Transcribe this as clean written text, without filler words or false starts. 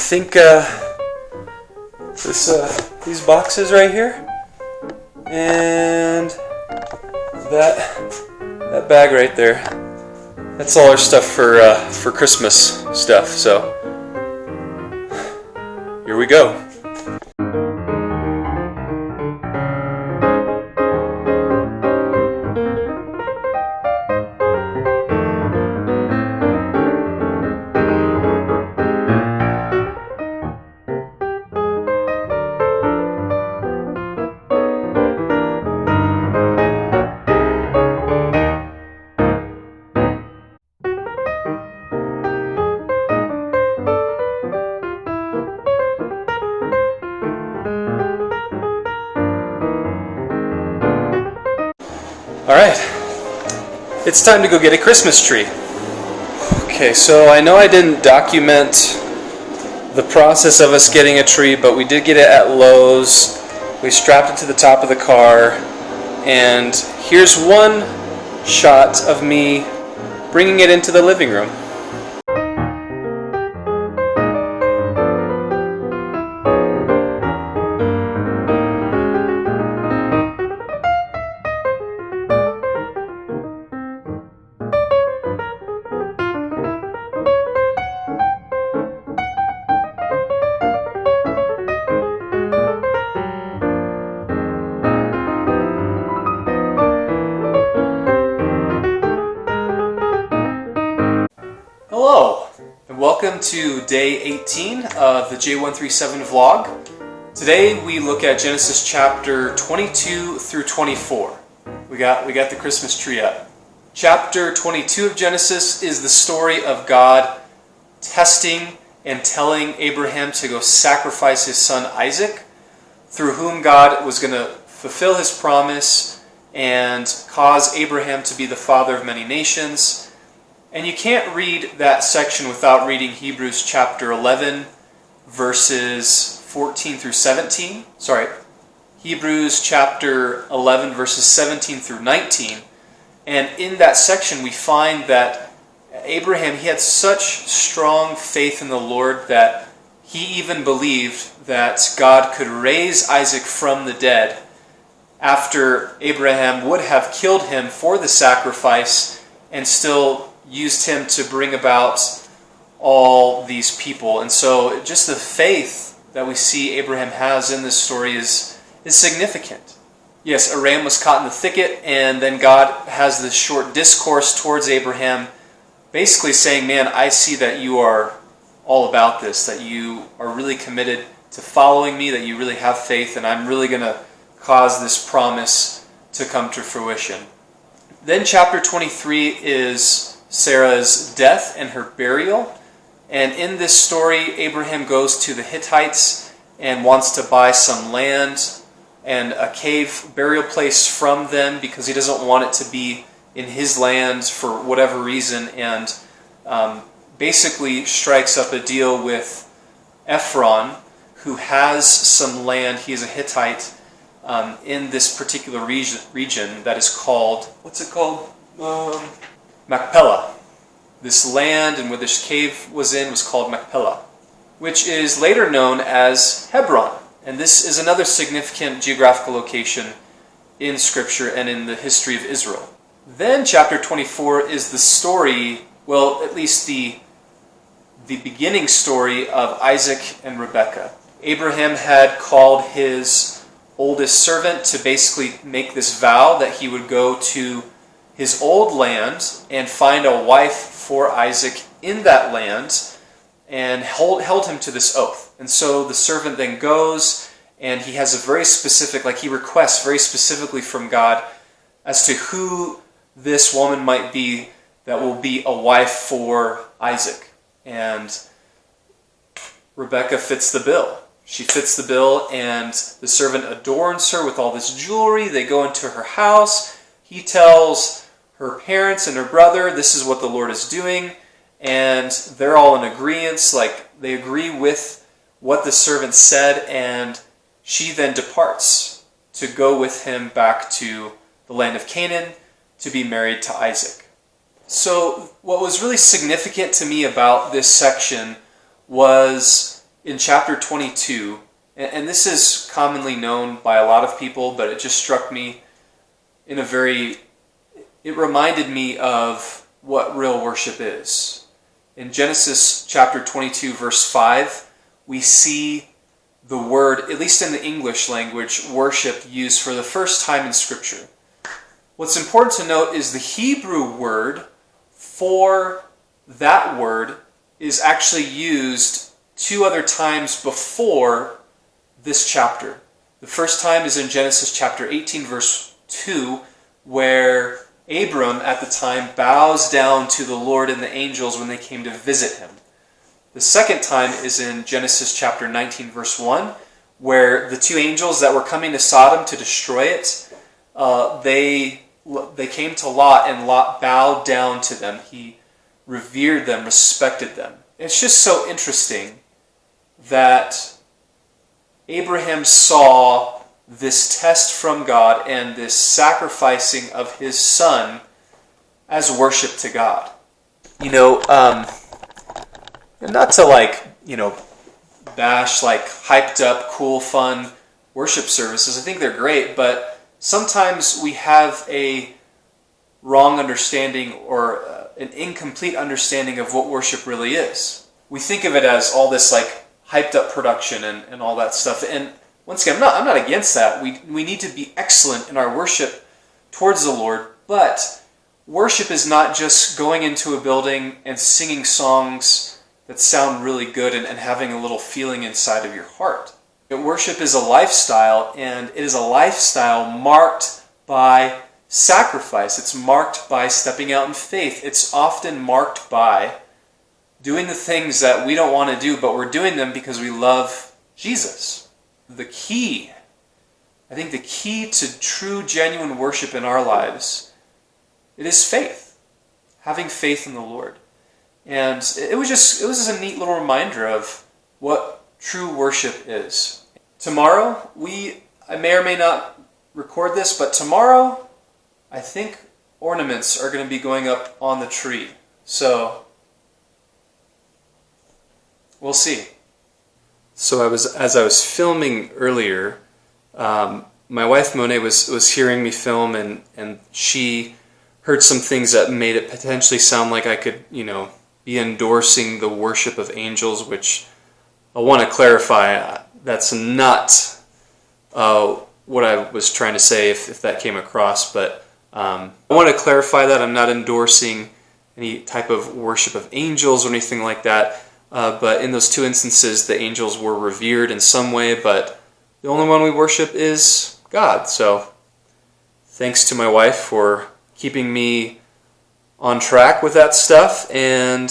think these boxes right here, and that bag right there. That's all our stuff for Christmas stuff. So here we go. Alright, it's time to go get a Christmas tree. Okay, so I know I didn't document the process of us getting a tree, but we did get it at Lowe's. We strapped it to the top of the car, and here's one shot of me bringing it into the living room. Hello, and welcome to day 18 of the J137 vlog. Today we look at Genesis chapter 22 through 24. We got the Christmas tree up. Chapter 22 of Genesis is the story of God testing and telling Abraham to go sacrifice his son Isaac, through whom God was going to fulfill his promise and cause Abraham to be the father of many nations. And you can't read that section without reading Hebrews chapter 11, verses 14 through 17. Hebrews chapter 11, verses 17 through 19. And in that section we find that Abraham, he had such strong faith in the Lord that he even believed that God could raise Isaac from the dead after Abraham would have killed him for the sacrifice and still used him to bring about all these people. And so just the faith that we see Abraham has in this story is significant. Yes, a ram was caught in the thicket, and then God has this short discourse towards Abraham, basically saying, man, I see that you are all about this, that you are really committed to following me, that you really have faith, and I'm really going to cause this promise to come to fruition. Then chapter 23 is Sarah's death and her burial. And in this story, Abraham goes to the Hittites and wants to buy some land and a cave burial place from them because he doesn't want it to be in his land for whatever reason, and basically strikes up a deal with Ephron, who has some land. He is a Hittite in this particular region that is called, what's it called? Machpelah. This land and where this cave was in was called Machpelah, which is later known as Hebron. And this is another significant geographical location in Scripture and in the history of Israel. Then chapter 24 is the story, well, at least the beginning story of Isaac and Rebekah. Abraham had called his oldest servant to basically make this vow that he would go to his old land and find a wife for Isaac in that land, and held him to this oath. And so the servant then goes, and he has a very specific, he requests very specifically from God as to who this woman might be that will be a wife for Isaac. And Rebekah fits the bill. She fits the bill, and the servant adorns her with all this jewelry. They go into her house. He tells her parents and her brother, this is what the Lord is doing, and they're all in agreement, they agree with what the servant said, and she then departs to go with him back to the land of Canaan to be married to Isaac. So what was really significant to me about this section was in chapter 22, and this is commonly known by a lot of people, but it just struck me in a very, it reminded me of what real worship is. In Genesis chapter 22, verse 5, we see the word, at least in the English language, worship used for the first time in Scripture. What's important to note is the Hebrew word for that word is actually used 2 other times before this chapter. The first time is in Genesis chapter 18, verse 2, where Abram at the time bows down to the Lord and the angels when they came to visit him. The second time is in Genesis chapter 19, verse 1, where the 2 angels that were coming to Sodom to destroy it, they came to Lot, and Lot bowed down to them. He revered them, respected them. It's just so interesting that Abraham saw this test from God and this sacrificing of his son as worship to God. Not to bash hyped up, cool, fun worship services. I think they're great, but sometimes we have a wrong understanding or an incomplete understanding of what worship really is. We think of it as all this hyped up production and all that stuff. And once again, I'm not against that. We need to be excellent in our worship towards the Lord, but worship is not just going into a building and singing songs that sound really good and having a little feeling inside of your heart. Worship is a lifestyle, and it is a lifestyle marked by sacrifice. It's marked by stepping out in faith. It's often marked by doing the things that we don't want to do, but we're doing them because we love Jesus. I think the key to true, genuine worship in our lives, it is faith. Having faith in the Lord. And it was just a neat little reminder of what true worship is. Tomorrow, I may or may not record this, but tomorrow, I think ornaments are going to be going up on the tree. So, we'll see. So as I was filming earlier, my wife Monet was hearing me film, and she heard some things that made it potentially sound like I could, be endorsing the worship of angels, which I want to clarify, that's not what I was trying to say if that came across, but I want to clarify that I'm not endorsing any type of worship of angels or anything like that, but in those 2 instances, the angels were revered in some way, but the only one we worship is God. So thanks to my wife for keeping me on track with that stuff, and